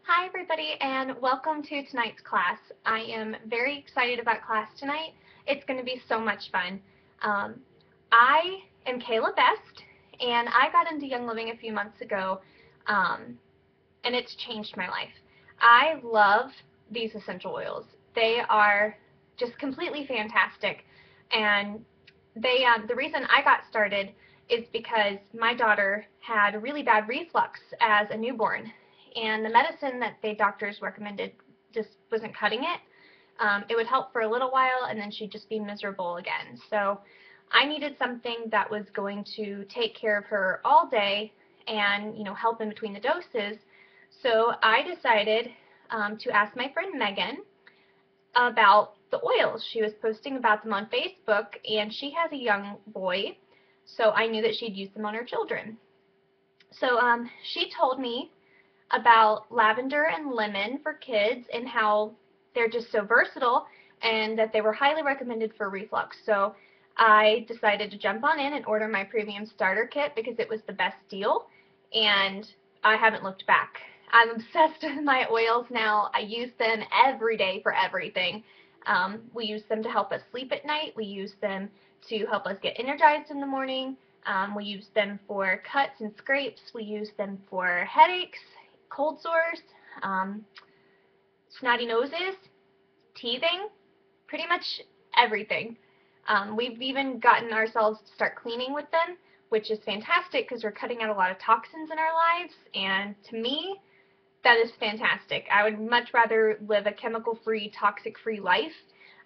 Hi everybody and welcome to tonight's class. I am very excited about class tonight. It's going to be so much fun. Um, I am Kayla Best and I got into Young Living a few months ago and it's changed my life. I love these essential oils. They are just completely fantastic, and the reason I got started is because my daughter had really bad reflux as a newborn, and the medicine that the doctors recommended just wasn't cutting it. It would help for a little while, and then she'd just be miserable again. So I needed something that was going to take care of her all day and help in between the doses. So I decided to ask my friend Megan about the oils. She was posting about them on Facebook, and she has a young boy, so I knew that she'd use them on her children. So she told me about lavender and lemon for kids and how they're just so versatile and that they were highly recommended for reflux. So I decided to jump on in and order my premium starter kit because it was the best deal, and I haven't looked back. I'm obsessed with my oils now. I use them every day for everything. We use them to help us sleep at night. We use them to help us get energized in the morning. We use them for cuts and scrapes. We use them for headaches, cold sores, snotty noses, teething, pretty much everything. We've even gotten ourselves to start cleaning with them, which is fantastic because we're cutting out a lot of toxins in our lives, and to me, that is fantastic. I would much rather live a chemical-free, toxic-free life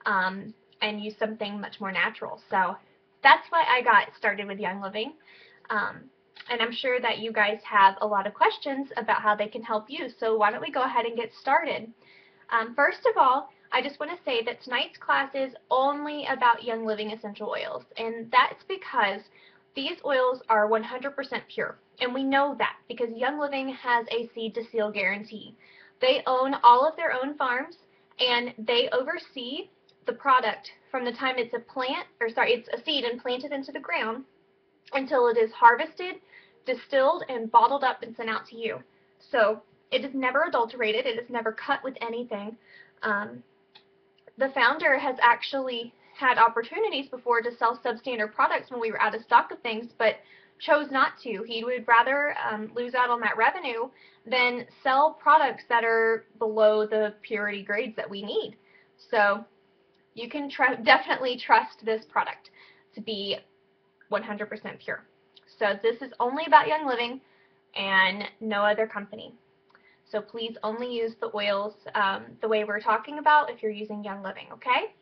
and use something much more natural. So that's why I got started with Young Living. And I'm sure that you guys have a lot of questions about how they can help you. So why don't we go ahead and get started. First of all, I just want to say that tonight's class is only about Young Living essential oils, and that's because these oils are 100% pure, and we know that because Young Living has a seed to seal guarantee. They own all of their own farms, and they oversee the product from the time it's it's a seed and planted into the ground until it is harvested, distilled, and bottled up and sent out to you. So it is never adulterated. It is never cut with anything. The founder has actually had opportunities before to sell substandard products when we were out of stock of things, but chose not to. He would rather lose out on that revenue than sell products that are below the purity grades that we need. So you can definitely trust this product to be 100% pure. So this is only about Young Living and no other company. So please only use the oils the way we're talking about if you're using Young Living, okay?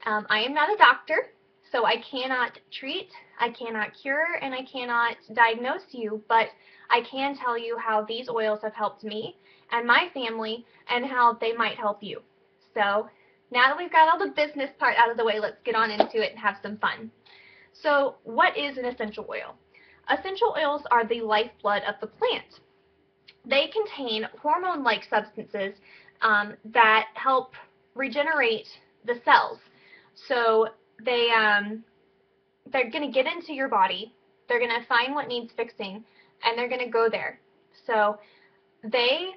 I am not a doctor, so I cannot treat, I cannot cure, and I cannot diagnose you, but I can tell you how these oils have helped me and my family and how they might help you. So now that we've got all the business part out of the way, let's get on into it and have some fun. So what is an essential oil? Essential oils are the lifeblood of the plant. They contain hormone-like substances that help regenerate the cells. So they're going to get into your body, they're going to find what needs fixing, and they're going to go there. So they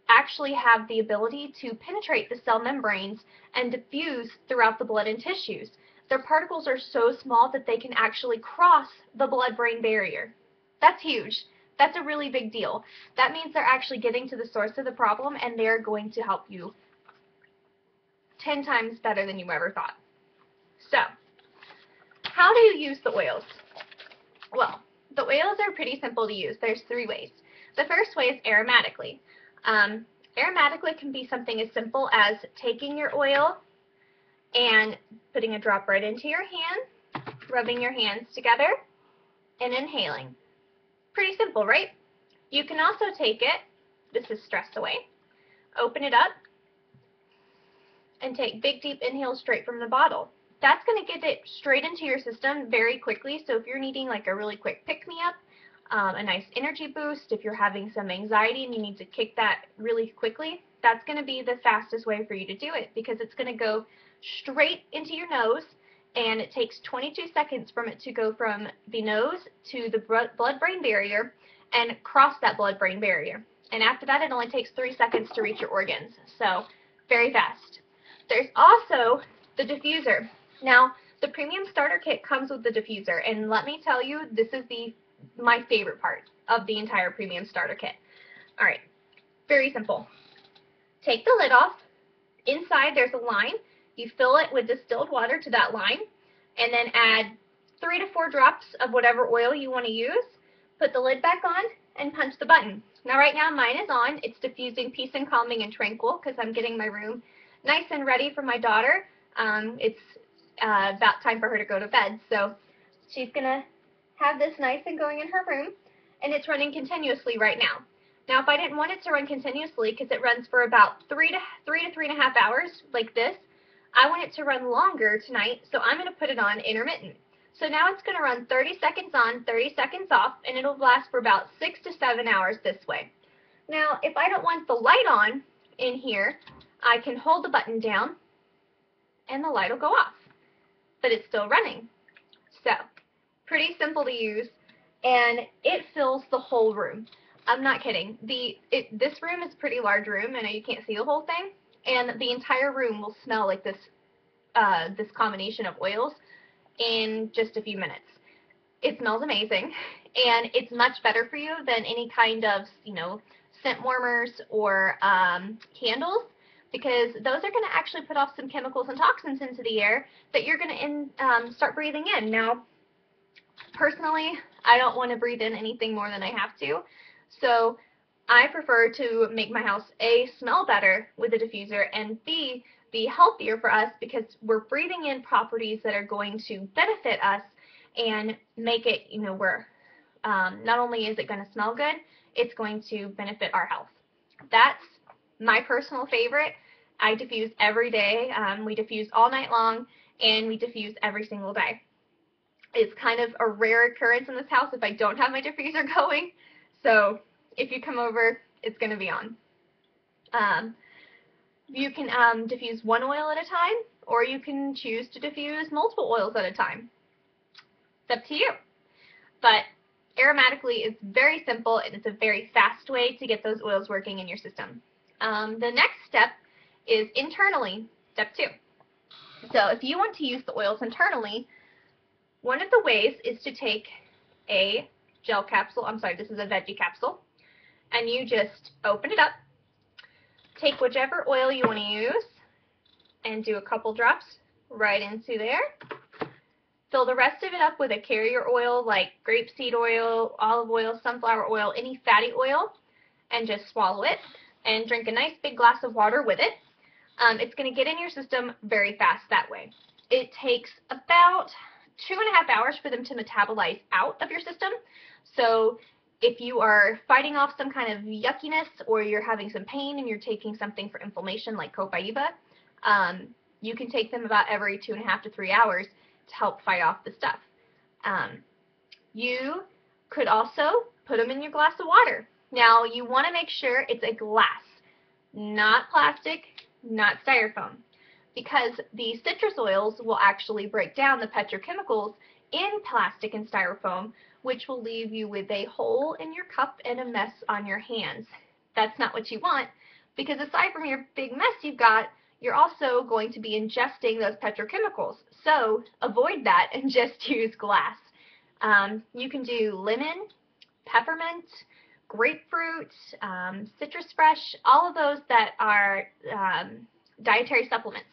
actually have the ability to penetrate the cell membranes and diffuse throughout the blood and tissues. Their particles are so small that they can actually cross the blood-brain barrier. That's huge. That's a really big deal. That means they're actually getting to the source of the problem, and they're going to help you 10 times better than you ever thought. So, how do you use the oils? Well, the oils are pretty simple to use. There's 3 ways. The first way is aromatically. Aromatically can be something as simple as taking your oil and putting a drop right into your hand, rubbing your hands together, and inhaling. Pretty simple, right? You can also take it, this is stress away, open it up, and take big deep inhales straight from the bottle. That's going to get it straight into your system very quickly, so if you're needing like a really quick pick-me-up, a nice energy boost, if you're having some anxiety and you need to kick that really quickly, that's going to be the fastest way for you to do it because it's going to go straight into your nose, and it takes 22 seconds from it to go from the nose to the blood-brain barrier, and cross that blood-brain barrier. And after that, it only takes 3 seconds to reach your organs. So very fast. There's also the diffuser. Now, the premium starter kit comes with the diffuser, and let me tell you, this is my favorite part of the entire premium starter kit. All right, very simple. Take the lid off. Inside there's a line. You fill it with distilled water to that line, and then add 3 to 4 drops of whatever oil you want to use. Put the lid back on and punch the button. Now right now mine is on. It's diffusing peace and calming and tranquil because I'm getting my room nice and ready for my daughter. It's about time for her to go to bed, so she's going to have this nice and going in her room, and it's running continuously right now. Now if I didn't want it to run continuously because it runs for about 3 to 3.5 hours like this, I want it to run longer tonight, so I'm going to put it on intermittent. So now it's going to run 30 seconds on, 30 seconds off, and it'll last for about 6 to 7 hours this way. Now, if I don't want the light on in here, I can hold the button down, and the light will go off. But it's still running. So, pretty simple to use, and it fills the whole room. I'm not kidding. This room is a pretty large room. I know you can't see the whole thing, and the entire room will smell like this combination of oils in just a few minutes. It smells amazing, and it's much better for you than any kind of, scent warmers or candles, because those are going to actually put off some chemicals and toxins into the air that you're going to start breathing in. Now, personally, I don't want to breathe in anything more than I have to, so I prefer to make my house A, smell better with the diffuser, and B, be healthier for us because we're breathing in properties that are going to benefit us and make it, where not only is it going to smell good, it's going to benefit our health. That's my personal favorite. I diffuse every day. We diffuse all night long, and we diffuse every single day. It's kind of a rare occurrence in this house if I don't have my diffuser going. So if you come over, it's going to be on. You can diffuse one oil at a time, or you can choose to diffuse multiple oils at a time. It's up to you. But aromatically is very simple, and it's a very fast way to get those oils working in your system. The next step is internally, step 2. So if you want to use the oils internally, one of the ways is to take a gel capsule, this is a veggie capsule, and you just open it up, take whichever oil you want to use, and do a couple drops right into there. Fill the rest of it up with a carrier oil like grapeseed oil, olive oil, sunflower oil, any fatty oil, and just swallow it and drink a nice big glass of water with it. It's going to get in your system very fast that way. It takes about 2.5 hours for them to metabolize out of your system. So if you are fighting off some kind of yuckiness, or you're having some pain and you're taking something for inflammation like copaiba, you can take them about every 2.5 to 3 hours to help fight off the stuff. You could also put them in your glass of water. Now, you want to make sure it's a glass, not plastic, not styrofoam, because the citrus oils will actually break down the petrochemicals in plastic and styrofoam, which will leave you with a hole in your cup and a mess on your hands. That's not what you want, because aside from your big mess you've got, you're also going to be ingesting those petrochemicals. So avoid that and just use glass. You can do lemon, peppermint, grapefruit, citrus fresh, all of those that are dietary supplements.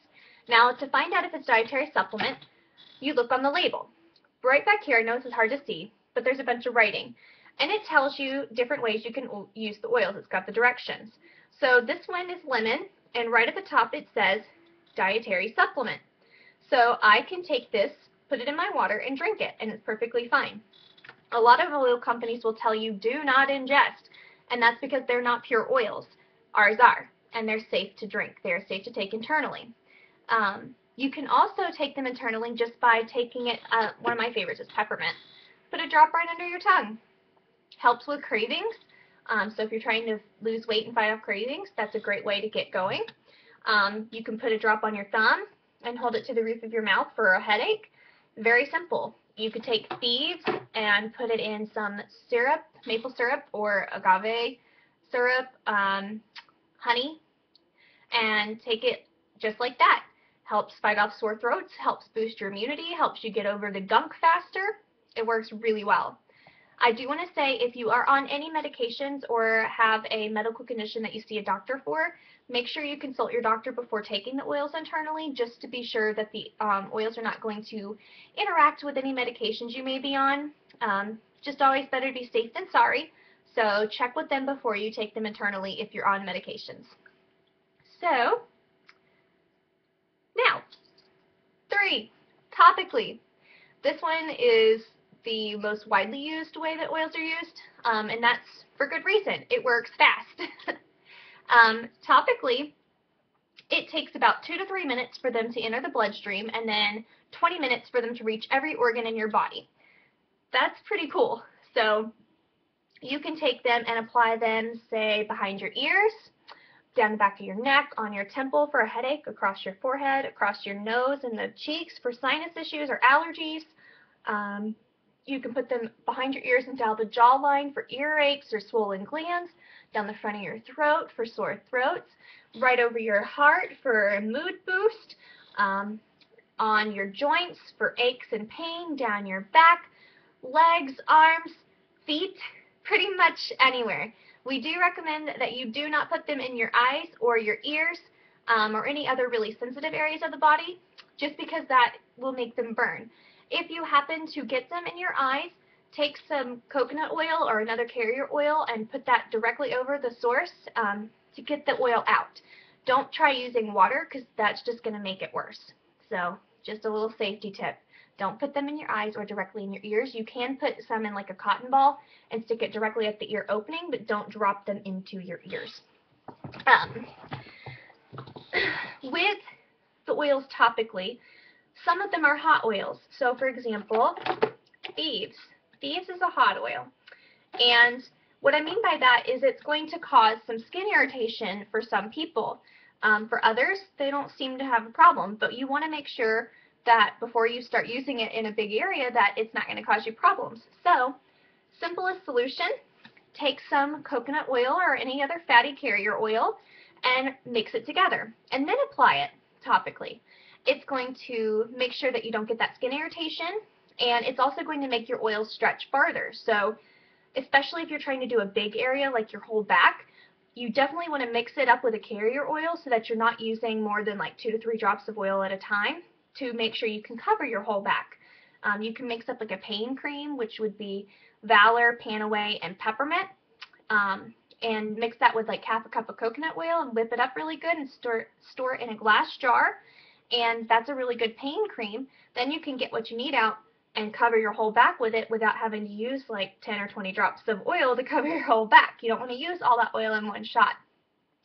Now, to find out if it's dietary supplement, you look on the label. Right back here, I know this is hard to see, but there's a bunch of writing, and it tells you different ways you can use the oils. It's got the directions. So this one is lemon, and right at the top it says dietary supplement. So I can take this, put it in my water, and drink it, and it's perfectly fine. A lot of oil companies will tell you do not ingest, and that's because they're not pure oils. Ours are, and they're safe to drink. They're safe to take internally. You can also take them internally just by taking it, one of my favorites is peppermint. Put a drop right under your tongue. Helps with cravings. So if you're trying to lose weight and fight off cravings, that's a great way to get going. You can put a drop on your thumb and hold it to the roof of your mouth for a headache. Very simple. You could take thieves and put it in some syrup, maple syrup or agave syrup, honey, and take it just like that. Helps fight off sore throats, helps boost your immunity, helps you get over the gunk faster. It works really well. I do want to say, if you are on any medications or have a medical condition that you see a doctor for, make sure you consult your doctor before taking the oils internally, just to be sure that the oils are not going to interact with any medications you may be on. Just always better to be safe than sorry, so check with them before you take them internally if you're on medications. So, now, 3, topically. This one is the most widely used way that oils are used, and that's for good reason. It works fast. Topically, it takes about 2 to 3 minutes for them to enter the bloodstream, and then 20 minutes for them to reach every organ in your body. That's pretty cool. So you can take them and apply them, say, behind your ears, down the back of your neck, on your temple for a headache, across your forehead, across your nose and the cheeks for sinus issues or allergies. You can put them behind your ears and down the jawline for earaches or swollen glands, down the front of your throat for sore throats, right over your heart for a mood boost, on your joints for aches and pain, down your back, legs, arms, feet, pretty much anywhere. We do recommend that you do not put them in your eyes or your ears or any other really sensitive areas of the body, just because that will make them burn. If you happen to get them in your eyes, take some coconut oil or another carrier oil and put that directly over the source to get the oil out. Don't try using water, because that's just going to make it worse. So just a little safety tip. Don't put them in your eyes or directly in your ears. You can put some in like a cotton ball and stick it directly at the ear opening, but don't drop them into your ears. With the oils topically, some of them are hot oils. So for example, thieves. Thieves is a hot oil. And what I mean by that is it's going to cause some skin irritation for some people. For others, they don't seem to have a problem, but you want to make sure that before you start using it in a big area that it's not going to cause you problems. So, simplest solution, take some coconut oil or any other fatty carrier oil and mix it together, and then apply it topically. It's going to make sure that you don't get that skin irritation, and it's also going to make your oils stretch farther. So, especially if you're trying to do a big area like your whole back, you definitely want to mix it up with a carrier oil so that you're not using more than like 2 to 3 drops of oil at a time to make sure you can cover your whole back. You can mix up like a pain cream, which would be Valor, Panaway, and peppermint, and mix that with like half a cup of coconut oil and whip it up really good and store it in a glass jar, and that's a really good pain cream. Then you can get what you need out and cover your whole back with it without having to use like 10 or 20 drops of oil to cover your whole back. You don't want to use all that oil in one shot,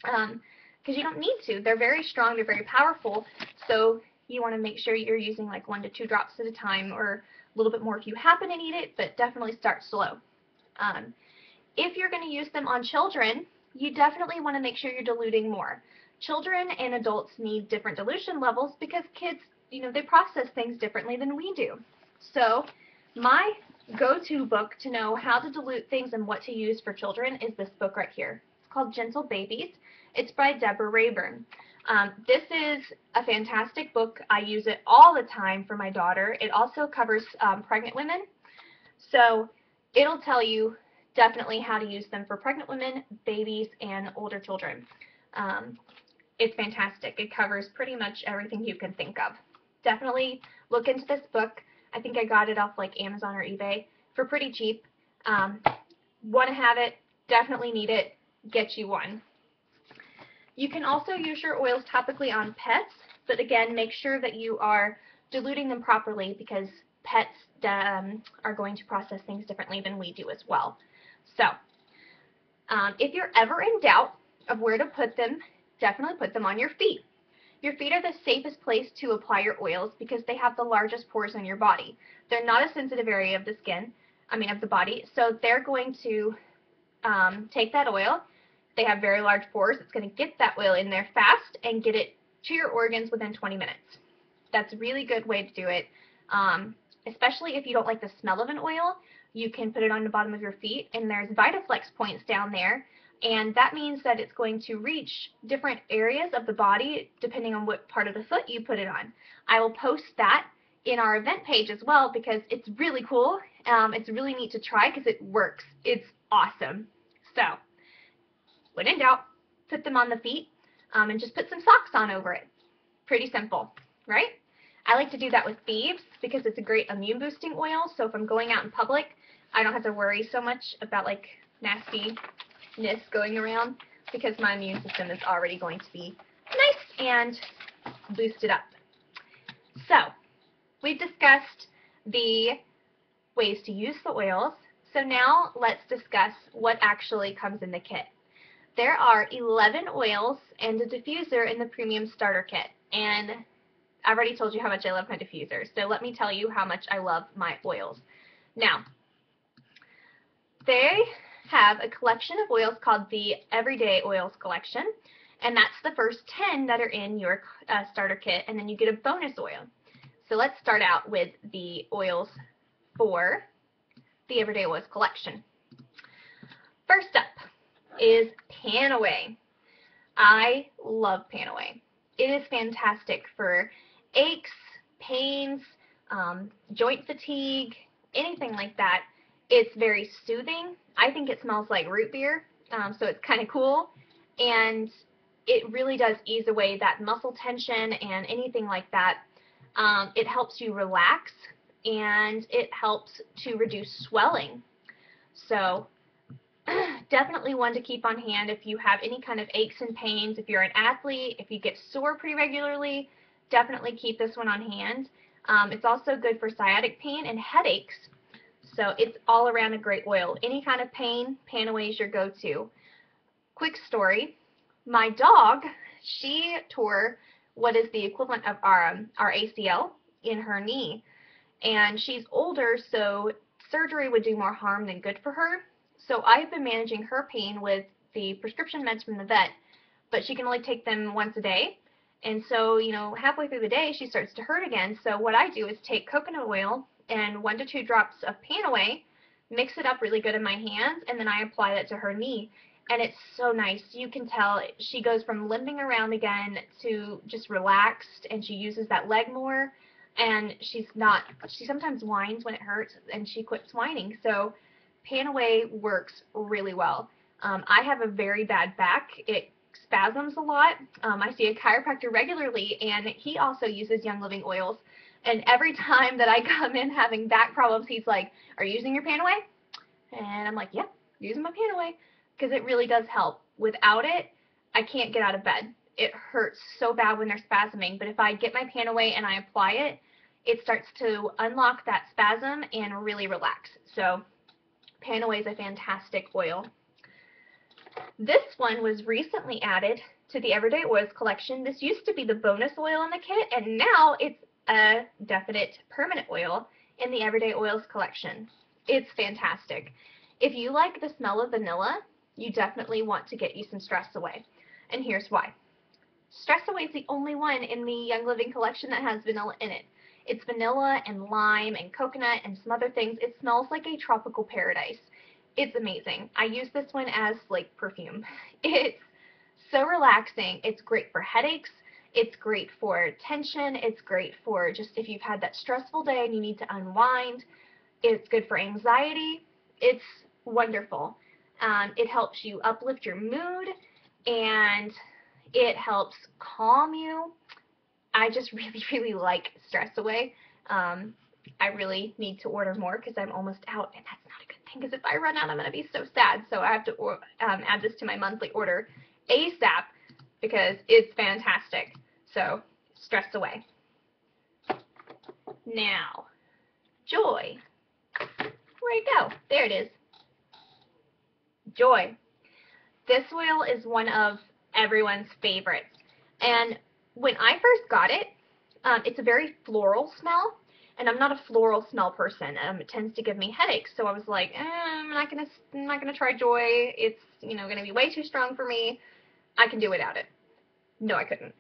because you don't need to. They're very strong, they're very powerful, so you want to make sure you're using like 1 to 2 drops at a time, or a little bit more if you happen to need it, but definitely start slow. If you're going to use them on children, you definitely want to make sure you're diluting more. Children and adults need different dilution levels because kids, they process things differently than we do. So my go-to book to know how to dilute things and what to use for children is this book right here. It's called Gentle Babies. It's by Deborah Rayburn. This is a fantastic book. I use it all the time for my daughter. It also covers pregnant women. So it'll tell you definitely how to use them for pregnant women, babies, and older children. It's fantastic. It covers pretty much everything you can think of. Definitely look into this book. I think I got it off like Amazon or eBay for pretty cheap. Want to have it, definitely need it, get you one. You can also use your oils topically on pets, but again, make sure that you are diluting them properly, because pets are going to process things differently than we do as well. So, if you're ever in doubt of where to put them, definitely put them on your feet. Your feet are the safest place to apply your oils because they have the largest pores in your body. They're not a sensitive area of the body, so they're going to take that oil. They have very large pores. It's going to get that oil in there fast and get it to your organs within 20 minutes. That's a really good way to do it, especially if you don't like the smell of an oil, you can put it on the bottom of your feet, and there's VitaFlex points down there, and that means that it's going to reach different areas of the body depending on what part of the foot you put it on. I will post that in our event page as well because it's really cool. It's really neat to try because it works. It's awesome. So, when in doubt, put them on the feet and just put some socks on over it. Pretty simple, right? I like to do that with thieves because it's a great immune boosting oil, so if I'm going out in public, I don't have to worry so much about like nastiness going around because my immune system is already going to be nice and boosted up. So, we've discussed the ways to use the oils, so now let's discuss what actually comes in the kit. There are 11 oils and a diffuser in the premium starter kit, and I've already told you how much I love my diffuser, so let me tell you how much I love my oils. Now, they have a collection of oils called the Everyday Oils Collection, and that's the first 10 that are in your starter kit, and then you get a bonus oil. So let's start out with the oils for the Everyday Oils Collection. First up is Panaway. I love Panaway. It is fantastic for aches, pains, joint fatigue, anything like that. It's very soothing. I think it smells like root beer, so it's kind of cool, and it really does ease away that muscle tension and anything like that. It helps you relax, and it helps to reduce swelling. So definitely one to keep on hand if you have any kind of aches and pains. If you're an athlete, if you get sore pretty regularly, definitely keep this one on hand. It's also good for sciatic pain and headaches. So it's all around a great oil. Any kind of pain, Panaway is your go-to. Quick story. My dog, she tore what is the equivalent of our ACL in her knee. And she's older, so surgery would do more harm than good for her. So I've been managing her pain with the prescription meds from the vet, but she can only take them once a day. And so, you know, halfway through the day, she starts to hurt again. So what I do is take coconut oil and 1 to 2 drops of Panaway, mix it up really good in my hands, and then I apply that to her knee. And it's so nice. You can tell she goes from limping around again to just relaxed, and she uses that leg more. And she sometimes whines when it hurts, and she quits whining. So Panaway works really well. I have a very bad back. It spasms a lot. I see a chiropractor regularly, and he also uses Young Living oils. And every time that I come in having back problems, he's like, "Are you using your Panaway?" And I'm like, "Yeah, using my Panaway," because it really does help. Without it, I can't get out of bed. It hurts so bad when they're spasming, but if I get my Panaway and I apply it, it starts to unlock that spasm and really relax. So Panaway is a fantastic oil. This one was recently added to the Everyday Oils collection. This used to be the bonus oil in the kit, and now it's a definite permanent oil in the Everyday Oils collection. It's fantastic. If you like the smell of vanilla, you definitely want to get you some Stress Away. And here's why. Stress Away is the only one in the Young Living collection that has vanilla in it. It's vanilla and lime and coconut and some other things. It smells like a tropical paradise. It's amazing. I use this one as like perfume. It's so relaxing. It's great for headaches. It's great for tension. It's great for just if you've had that stressful day and you need to unwind. It's good for anxiety. It's wonderful. It helps you uplift your mood, and it helps calm you. I just really, really like Stress Away. I really need to order more because I'm almost out, and that's not a good thing because if I run out, I'm going to be so sad. So I have to add this to my monthly order ASAP because it's fantastic. So, Stress Away. Now, Joy. Where'd it go? There it is. Joy. This oil is one of everyone's favorites. And when I first got it, it's a very floral smell, and I'm not a floral smell person. It tends to give me headaches, so I was like, I'm not gonna try Joy. It's gonna be way too strong for me. I can do without it. No, I couldn't.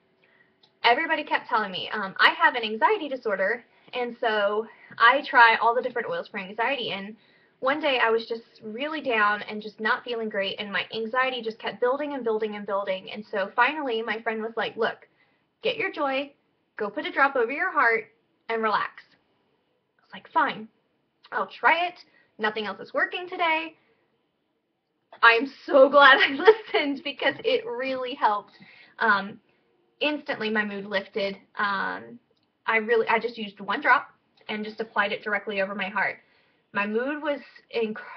Everybody kept telling me I have an anxiety disorder, And so I try all the different oils for anxiety, and one day I was just really down and just not feeling great, and my anxiety just kept building and building and building. And so finally my friend was like, look, get your Joy, go put a drop over your heart and relax. I was like, fine, I'll try it. Nothing else is working today. I'm so glad I listened because it really helped. Instantly my mood lifted. I just used one drop and just applied it directly over my heart. My mood was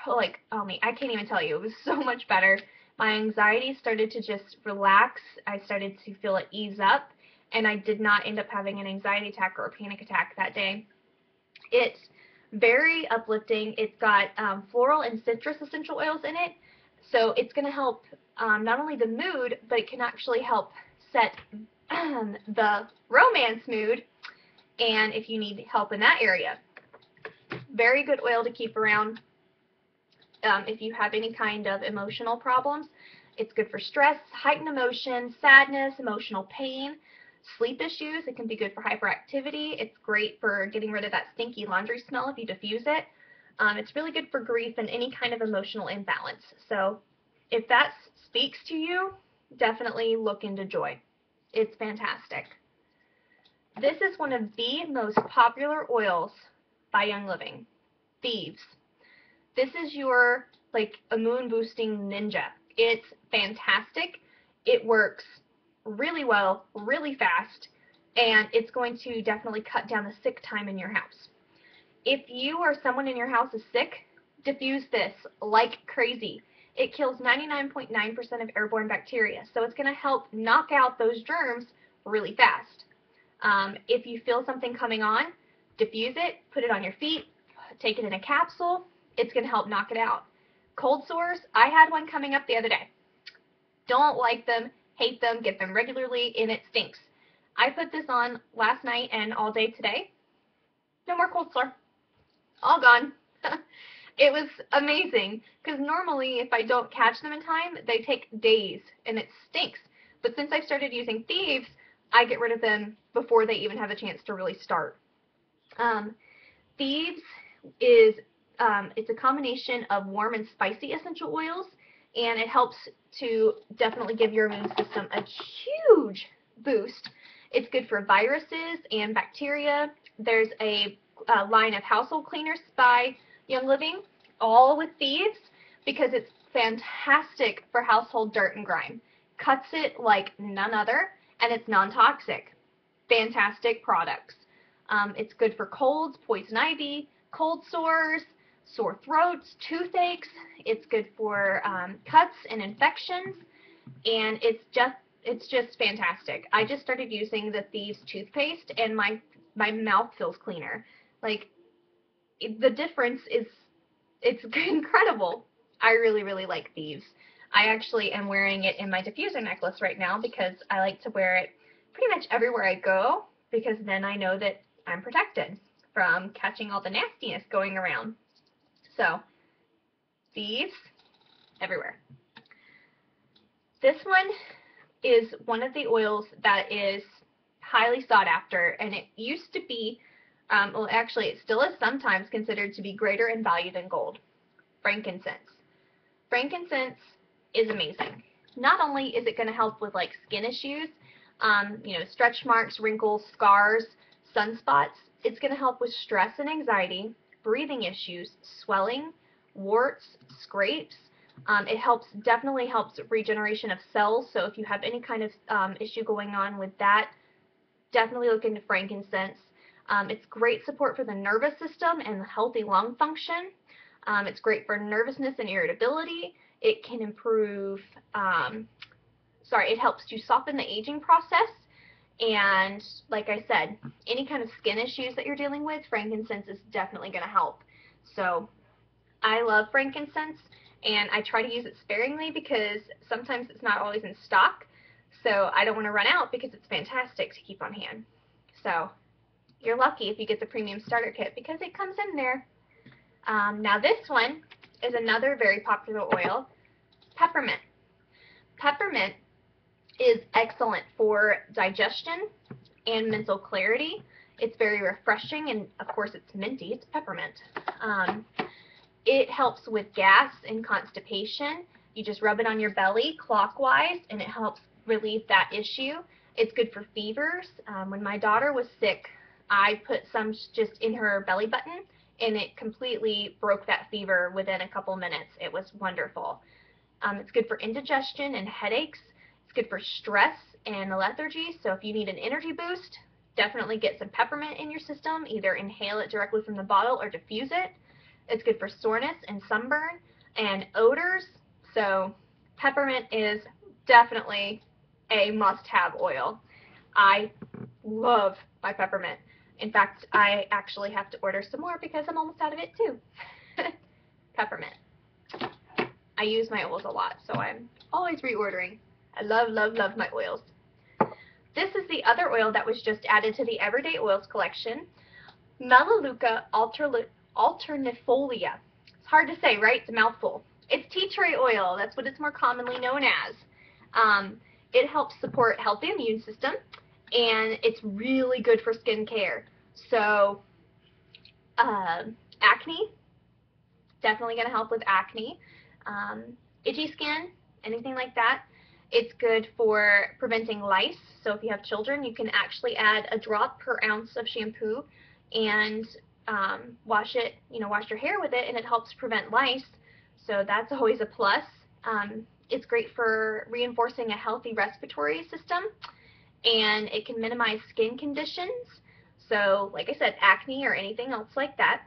like, oh me, I can't even tell you. It was so much better. My anxiety started to just relax. I started to feel it ease up, and I did not end up having an anxiety attack or a panic attack that day. It's very uplifting. It's got floral and citrus essential oils in it, so it's going to help not only the mood, but it can actually help set the romance mood, and if you need help in that area. Very good oil to keep around if you have any kind of emotional problems. It's good for stress, heightened emotion, sadness, emotional pain, sleep issues. It can be good for hyperactivity. It's great for getting rid of that stinky laundry smell if you diffuse it. It's really good for grief and any kind of emotional imbalance. So if that speaks to you, definitely look into Joy. It's fantastic. This is one of the most popular oils by Young Living. Thieves. This is your, like, immune boosting ninja. It's fantastic. It works really well, really fast, and it's going to definitely cut down the sick time in your house. If you or someone in your house is sick, diffuse this like crazy. It kills 99.9% of airborne bacteria, so it's going to help knock out those germs really fast. If you feel something coming on, diffuse it, put it on your feet, take it in a capsule. It's going to help knock it out. Cold sores, I had one coming up the other day. Don't like them, hate them, get them regularly, and it stinks. I put this on last night and all day today. No more cold sore. All gone. It was amazing, because normally if I don't catch them in time, they take days, and it stinks. But since I've started using Thieves, I get rid of them before they even have a chance to really start. Thieves is it's a combination of warm and spicy essential oils, and it helps to definitely give your immune system a huge boost. It's good for viruses and bacteria. There's a line of household cleaners by Young Living, all with Thieves, because it's fantastic for household dirt and grime. Cuts it like none other, and it's non-toxic. Fantastic products. It's good for colds, poison ivy, cold sores, sore throats, toothaches. It's good for cuts and infections, and it's just fantastic. I just started using the Thieves toothpaste, and my mouth feels cleaner. Like, the difference is, it's incredible. I really, really like Thieves. I actually am wearing it in my diffuser necklace right now because I like to wear it pretty much everywhere I go, because then I know that I'm protected from catching all the nastiness going around. So, Thieves everywhere. This one is one of the oils that is highly sought after, and it used to be, well, actually it still is sometimes considered to be greater in value than gold. Frankincense. Frankincense is amazing. Not only is it going to help with like skin issues, you know, stretch marks, wrinkles, scars, sunspots, it's going to help with stress and anxiety, breathing issues, swelling, warts, scrapes. It definitely helps regeneration of cells, so if you have any kind of issue going on with that, definitely look into frankincense. It's great support for the nervous system and healthy lung function. It's great for nervousness and irritability. It can improve, it helps to soften the aging process. And like I said, any kind of skin issues that you're dealing with, frankincense is definitely going to help. So I love frankincense, and I try to use it sparingly because sometimes it's not always in stock. So I don't want to run out because it's fantastic to keep on hand. So you're lucky if you get the premium starter kit because it comes in there. Now this one is another very popular oil, peppermint. Peppermint is excellent for digestion and mental clarity. It's very refreshing, and of course it's minty. It's peppermint. It helps with gas and constipation. You just rub it on your belly clockwise, and it helps relieve that issue. It's good for fevers. When my daughter was sick, I put some just in her belly button, and it completely broke that fever within a couple minutes. It was wonderful. It's good for indigestion and headaches. It's good for stress and lethargy. So if you need an energy boost, definitely get some peppermint in your system. Either inhale it directly from the bottle or diffuse it. It's good for soreness and sunburn and odors. So peppermint is definitely a must-have oil. I love my peppermint. In fact, I actually have to order some more because I'm almost out of it too. Peppermint. I use my oils a lot, so I'm always reordering. I love, love, love my oils. This is the other oil that was just added to the Everyday Oils collection. Melaleuca alternifolia. It's hard to say, right? It's a mouthful. It's tea tree oil. That's what it's more commonly known as. It helps support healthy immune system, and it's really good for skin care. So, acne, definitely going to help with acne. Itchy skin, anything like that. It's good for preventing lice. So if you have children, you can actually add a drop per ounce of shampoo and wash your hair with it, and it helps prevent lice. So that's always a plus. It's great for reinforcing a healthy respiratory system, and it can minimize skin conditions. So like I said, acne or anything else like that.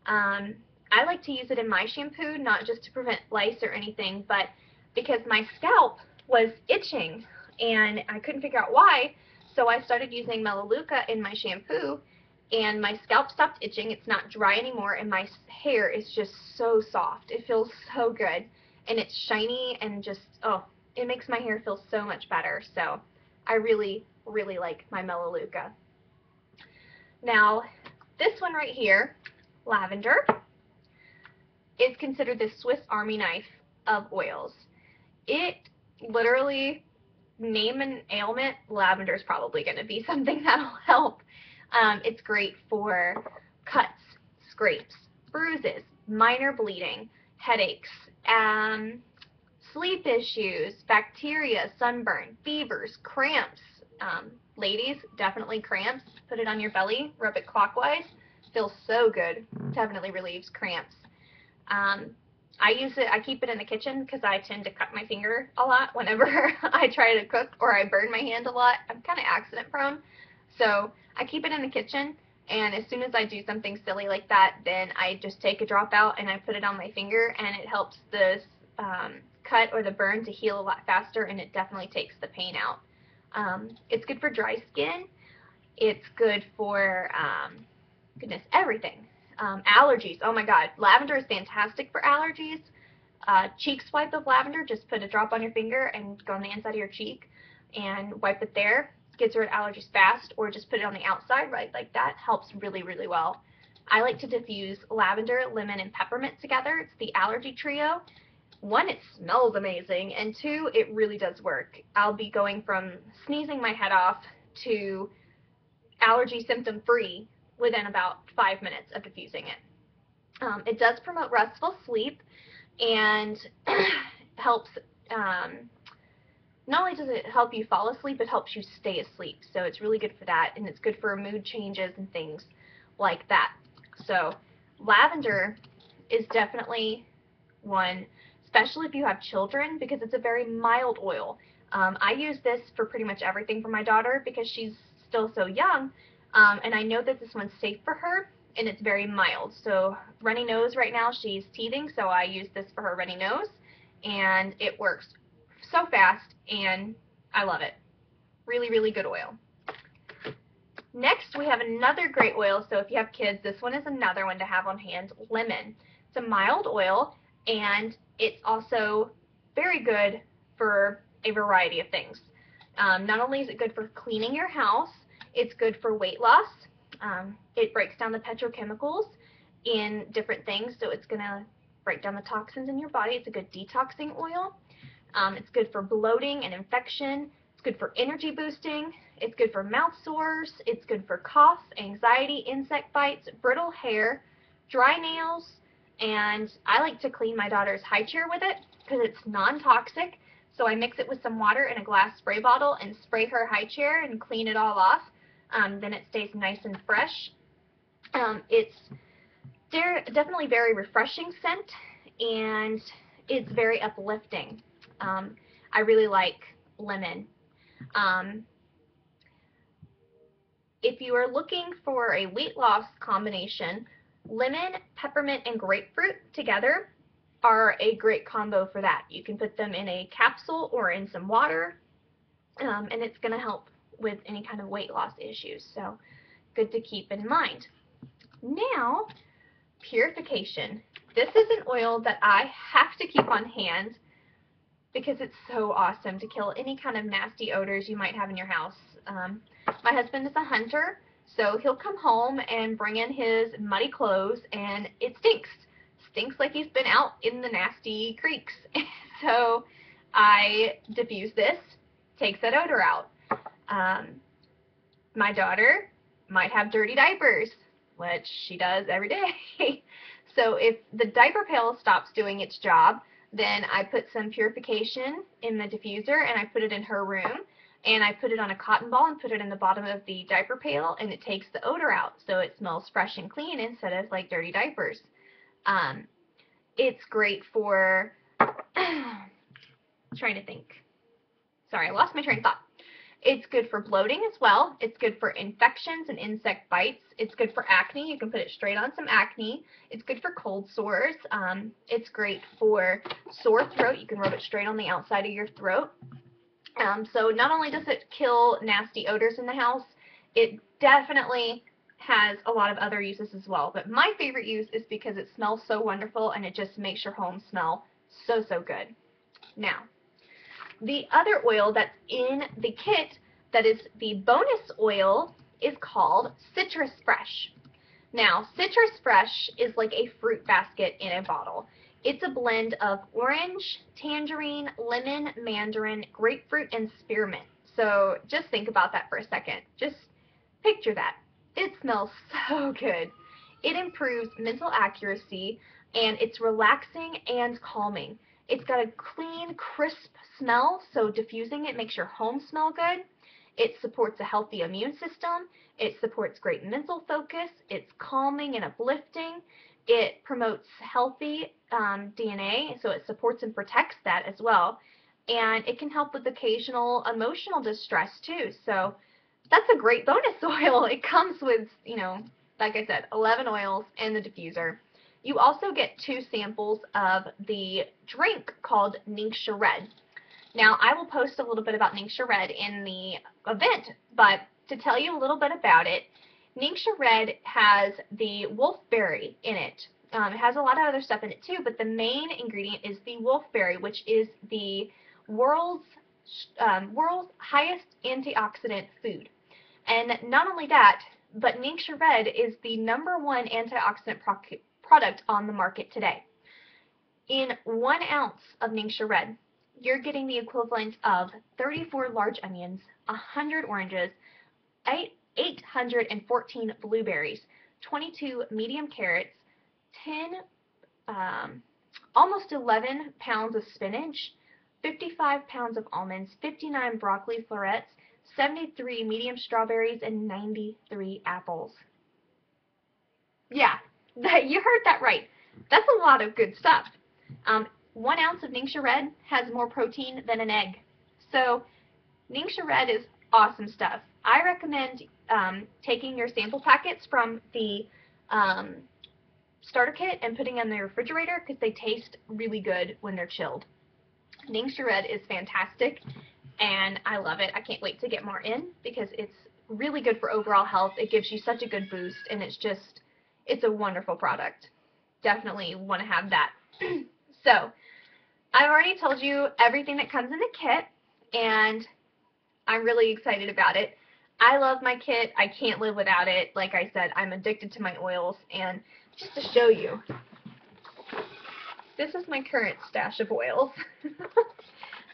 I like to use it in my shampoo, not just to prevent lice or anything, but because my scalp was itching and I couldn't figure out why, so I started using Melaleuca in my shampoo, and my scalp stopped itching. It's not dry anymore, and my hair is just so soft. It feels so good, and it's shiny, and just, oh, it makes my hair feel so much better. So I really, really like my Melaleuca. Now, this one right here, lavender, is considered the Swiss Army knife of oils. It literally, name an ailment, lavender is probably going to be something that'll help. It's great for cuts, scrapes, bruises, minor bleeding, headaches, sleep issues, bacteria, sunburn, fevers, cramps. Ladies, definitely cramps. Put it on your belly, rub it clockwise. Feels so good. Definitely relieves cramps. I keep it in the kitchen because I tend to cut my finger a lot whenever I try to cook, or I burn my hand a lot. I'm kind of accident prone. So I keep it in the kitchen, and as soon as I do something silly like that, then I just take a drop out and I put it on my finger, and it helps the cut or the burn to heal a lot faster, and it definitely takes the pain out. It's good for dry skin. It's good for, goodness, everything. Allergies, oh my god, lavender is fantastic for allergies. Cheek swipe of lavender, just put a drop on your finger and go on the inside of your cheek and wipe it there. Gets rid of allergies fast, or just put it on the outside, right like that. Helps really, really well. I like to diffuse lavender, lemon, and peppermint together. It's the allergy trio. One, it smells amazing, and two, it really does work. I'll be going from sneezing my head off to allergy symptom free within about 5 minutes of diffusing it. It does promote restful sleep, and helps, not only does it help you fall asleep, it helps you stay asleep. So it's really good for that, and it's good for mood changes and things like that. So lavender is definitely one, especially if you have children, because it's a very mild oil. I use this for pretty much everything for my daughter because she's still so young, and I know that this one's safe for her, and it's very mild. So runny nose right now, she's teething, so I use this for her runny nose, and it works so fast, and I love it. Really, really good oil. Next, we have another great oil. So if you have kids, this one is another one to have on hand, lemon. It's a mild oil, and it's also very good for a variety of things. Not only is it good for cleaning your house, it's good for weight loss. It breaks down the petrochemicals in different things, so it's going to break down the toxins in your body. It's a good detoxing oil. It's good for bloating and infection. It's good for energy boosting. It's good for mouth sores. It's good for cough, anxiety, insect bites, brittle hair, dry nails, and I like to clean my daughter's high chair with it because it's non-toxic. So I mix it with some water in a glass spray bottle and spray her high chair and clean it all off. Then it stays nice and fresh. It's definitely very refreshing scent, and it's very uplifting. I really like lemon. If you are looking for a weight loss combination, lemon, peppermint, and grapefruit together are a great combo for that. You can put them in a capsule or in some water, and it's going to help with any kind of weight loss issues. So good to keep in mind. Now, purification. This is an oil that I have to keep on hand because it's so awesome to kill any kind of nasty odors you might have in your house. My husband is a hunter, so he'll come home and bring in his muddy clothes, and it stinks. Stinks like he's been out in the nasty creeks. So I diffuse this, takes that odor out. My daughter might have dirty diapers, which she does every day. So if the diaper pail stops doing its job, then I put some purification in the diffuser and I put it in her room, and I put it on a cotton ball and put it in the bottom of the diaper pail, and it takes the odor out, so it smells fresh and clean instead of like dirty diapers. It's great for trying to think. Sorry, I lost my train of thought. It's good for bloating as well. It's good for infections and insect bites. It's good for acne. You can put it straight on some acne. It's good for cold sores. It's great for sore throat. You can rub it straight on the outside of your throat. So not only does it kill nasty odors in the house, it definitely has a lot of other uses as well. But my favorite use is because it smells so wonderful and it just makes your home smell so, so good. Now, the other oil that's in the kit that is the bonus oil is called Citrus Fresh. Now, Citrus Fresh is like a fruit basket in a bottle. It's a blend of orange, tangerine, lemon, mandarin, grapefruit, and spearmint. So just think about that for a second. Just picture that. It smells so good. It improves mental accuracy, and it's relaxing and calming. It's got a clean, crisp smell, so diffusing it makes your home smell good. It supports a healthy immune system. It supports great mental focus. It's calming and uplifting. It promotes healthy DNA, so it supports and protects that as well. And it can help with occasional emotional distress too. So that's a great bonus oil. It comes with, you know, like I said, 11 oils and the diffuser. You also get 2 samples of the drink called Ningxia Red. Now, I will post a little bit about Ningxia Red in the event, but to tell you a little bit about it, Ningxia Red has the wolfberry in it. It has a lot of other stuff in it too, but the main ingredient is the wolfberry, which is the world's highest antioxidant food. And not only that, but Ningxia Red is the #1 antioxidant product on the market today. In 1 ounce of Ningxia Red, you're getting the equivalent of 34 large onions, 100 oranges, 814 blueberries, 22 medium carrots, almost 11 pounds of spinach, 55 pounds of almonds, 59 broccoli florets, 73 medium strawberries, and 93 apples. Yeah, you heard that right. That's a lot of good stuff. 1 ounce of Ningxia Red has more protein than an egg. So Ningxia Red is awesome stuff. I recommend taking your sample packets from the starter kit and putting them in the refrigerator because they taste really good when they're chilled. Ningxia Red is fantastic and I love it. I can't wait to get more in because it's really good for overall health. It gives you such a good boost and it's a wonderful product. Definitely want to have that. So, I've already told you everything that comes in the kit and I'm really excited about it. I love my kit. I can't live without it. Like I said, I'm addicted to my oils. And just to show you, this is my current stash of oils.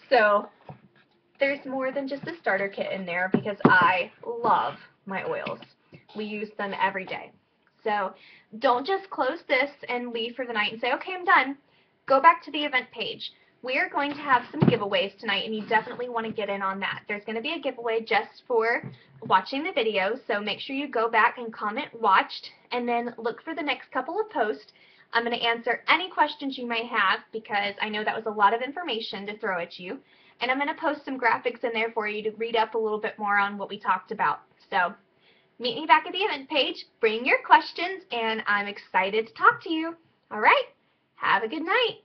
So there's more than just a starter kit in there because I love my oils. We use them every day. So don't just close this and leave for the night and say, okay, I'm done. Go back to the event page. We are going to have some giveaways tonight, and you definitely want to get in on that. There's going to be a giveaway just for watching the video, so make sure you go back and comment watched, and then look for the next couple of posts. I'm going to answer any questions you may have because I know that was a lot of information to throw at you, and I'm going to post some graphics in there for you to read up a little bit more on what we talked about. So meet me back at the event page, bring your questions, and I'm excited to talk to you. All right, have a good night.